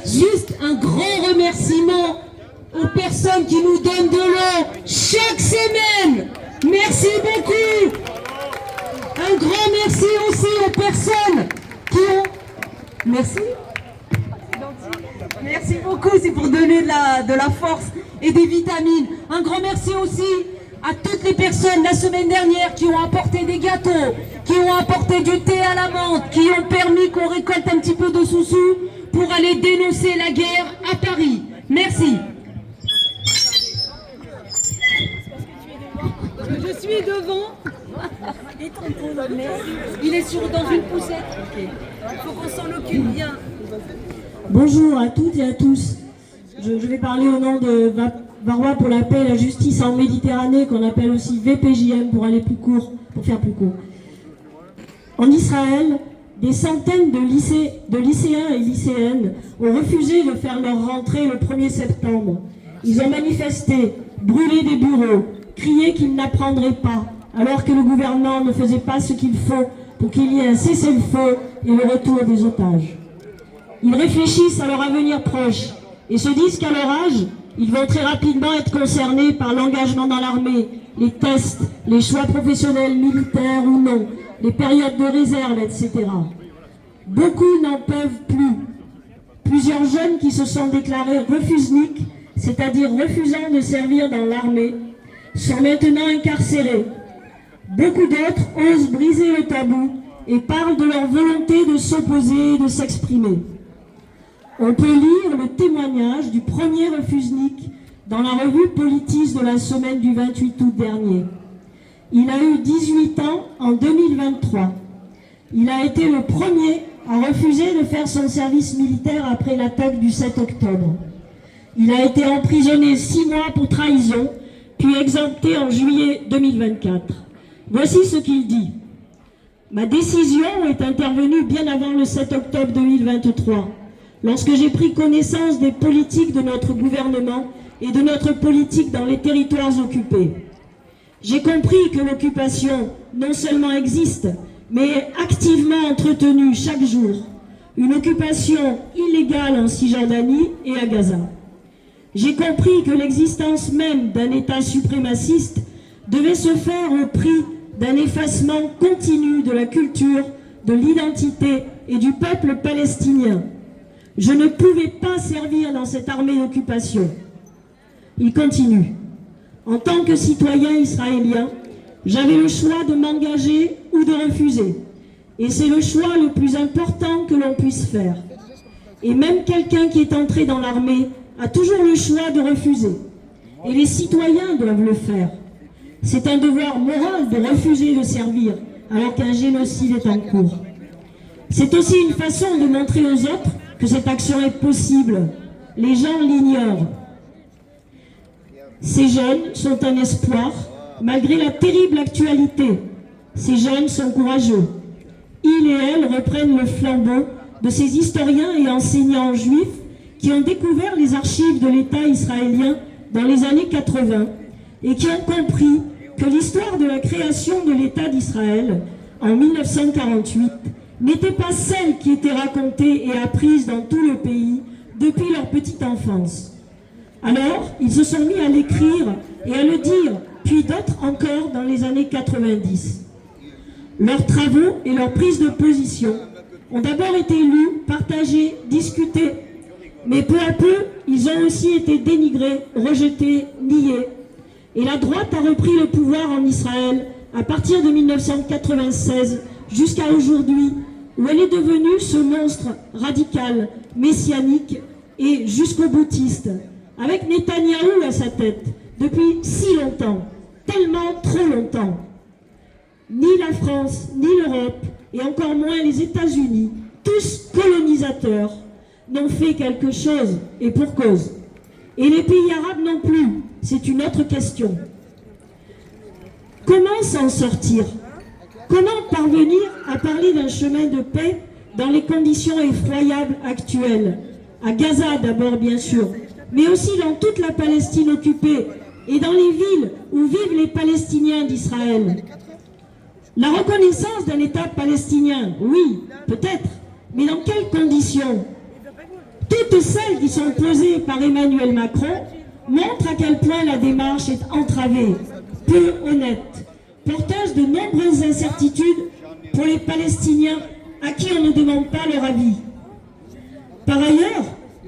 Juste un grand remerciement aux personnes qui nous donnent de l'eau chaque semaine. Merci beaucoup. Un grand merci aussi aux personnes qui ont... Merci. Merci beaucoup, c'est pour donner de la force et des vitamines. Un grand merci aussi à toutes les personnes la semaine dernière qui ont apporté des gâteaux, qui ont apporté du thé à la menthe, qui ont permis qu'on récolte un petit peu de sous-sous pour aller dénoncer la guerre à Paris. Merci. Je suis devant. Il est dans une poussette. Il faut qu'on s'en occupe bien. Bonjour à toutes et à tous. Je vais parler au nom de Varois pour la paix et la justice en Méditerranée, qu'on appelle aussi VPJM pour aller plus court, pour faire plus court. En Israël, des centaines de lycéens et lycéennes ont refusé de faire leur rentrée le 1er septembre. Ils ont manifesté, brûlé des bureaux, crié qu'ils n'apprendraient pas, alors que le gouvernement ne faisait pas ce qu'il faut pour qu'il y ait un cessez-le-feu et le retour des otages. Ils réfléchissent à leur avenir proche et se disent qu'à leur âge, ils vont très rapidement être concernés par l'engagement dans l'armée, les tests, les choix professionnels militaires ou non, les périodes de réserve, etc. Beaucoup n'en peuvent plus. Plusieurs jeunes qui se sont déclarés refusniks, c'est-à-dire refusant de servir dans l'armée, sont maintenant incarcérés. Beaucoup d'autres osent briser le tabou et parlent de leur volonté de s'opposer et de s'exprimer. On peut lire le témoignage du premier refusnik dans la revue Politis de la semaine du 28 août dernier. Il a eu 18 ans en 2023. Il a été le premier à refuser de faire son service militaire après l'attaque du 7 octobre. Il a été emprisonné 6 mois pour trahison, puis exempté en juillet 2024. Voici ce qu'il dit. Ma décision est intervenue bien avant le 7 octobre 2023. Lorsque j'ai pris connaissance des politiques de notre gouvernement et de notre politique dans les territoires occupés. J'ai compris que l'occupation non seulement existe, mais est activement entretenue chaque jour. Une occupation illégale en Cisjordanie et à Gaza. J'ai compris que l'existence même d'un État suprémaciste devait se faire au prix d'un effacement continu de la culture, de l'identité et du peuple palestinien. Je ne pouvais pas servir dans cette armée d'occupation. Il continue. En tant que citoyen israélien, j'avais le choix de m'engager ou de refuser. Et c'est le choix le plus important que l'on puisse faire. Et même quelqu'un qui est entré dans l'armée a toujours le choix de refuser. Et les citoyens doivent le faire. C'est un devoir moral de refuser de servir alors qu'un génocide est en cours. C'est aussi une façon de montrer aux autres que cette action est possible. Les gens l'ignorent. Ces jeunes sont un espoir, malgré la terrible actualité. Ces jeunes sont courageux. Ils et elles reprennent le flambeau de ces historiens et enseignants juifs qui ont découvert les archives de l'État israélien dans les années 80 et qui ont compris que l'histoire de la création de l'État d'Israël en 1948 n'était pas celle qui était racontée et apprise dans tout le pays depuis leur petite enfance. Alors, ils se sont mis à l'écrire et à le dire, puis d'autres encore dans les années 90. Leurs travaux et leurs prises de position ont d'abord été lus, partagés, discutés, mais peu à peu, ils ont aussi été dénigrés, rejetés, niés. Et la droite a repris le pouvoir en Israël à partir de 1996 jusqu'à aujourd'hui, où elle est devenue ce monstre radical, messianique et jusqu'au boutiste, avec Netanyahou à sa tête, depuis si longtemps, tellement trop longtemps. Ni la France, ni l'Europe, et encore moins les États-Unis, tous colonisateurs, n'ont fait quelque chose, et pour cause. Et les pays arabes non plus, c'est une autre question. Comment s'en sortir ? Comment parvenir à parler d'un chemin de paix dans les conditions effroyables actuelles ? À Gaza d'abord bien sûr, mais aussi dans toute la Palestine occupée et dans les villes où vivent les Palestiniens d'Israël. La reconnaissance d'un État palestinien, oui, peut-être, mais dans quelles conditions ? Toute que celles qui sont posées par Emmanuel Macron montrent à quel point la démarche est entravée, peu honnête, porteuse de nombreuses incertitudes pour les Palestiniens à qui on ne demande pas leur avis. Par ailleurs,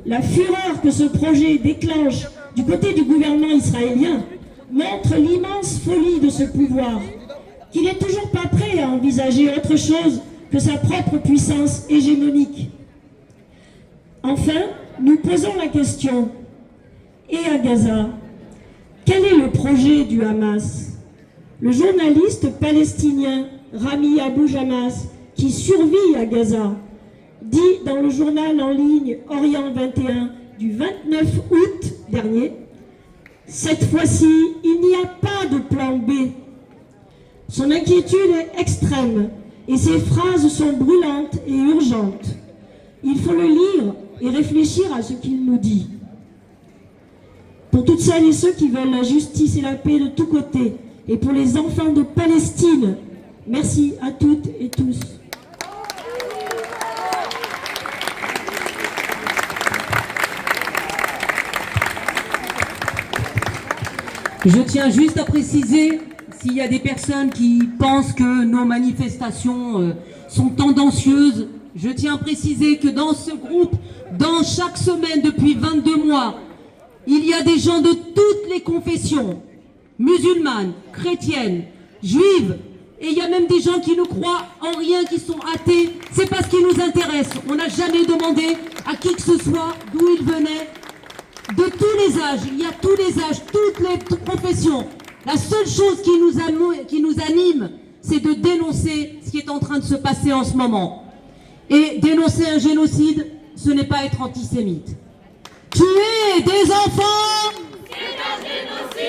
la fureur que ce projet déclenche du côté du gouvernement israélien montre l'immense folie de ce pouvoir, qui n'est toujours pas prêt à envisager autre chose que sa propre puissance hégémonique. Enfin, nous posons la question, et à Gaza, quel est le projet du Hamas? Le journaliste palestinien Rami Abou Jamas, qui survit à Gaza, dit dans le journal en ligne Orient 21 du 29 août dernier, « Cette fois-ci, il n'y a pas de plan B ». Son inquiétude est extrême et ses phrases sont brûlantes et urgentes. Il faut le lire et réfléchir à ce qu'il nous dit. Pour toutes celles et ceux qui veulent la justice et la paix de tous côtés, et pour les enfants de Palestine, merci à toutes et tous. Je tiens juste à préciser, s'il y a des personnes qui pensent que nos manifestations sont tendancieuses, je tiens à préciser que dans ce groupe, dans chaque semaine depuis 22 mois, il y a des gens de toutes les confessions, musulmanes, chrétiennes, juives, et il y a même des gens qui ne croient en rien, qui sont athées. C'est pas ce qui nous intéresse. On n'a jamais demandé à qui que ce soit d'où ils venaient, de tous les âges. Il y a tous les âges, toutes les professions. La seule chose qui nous anime, c'est de dénoncer ce qui est en train de se passer en ce moment. Et dénoncer un génocide, ce n'est pas être antisémite. Tuer des enfants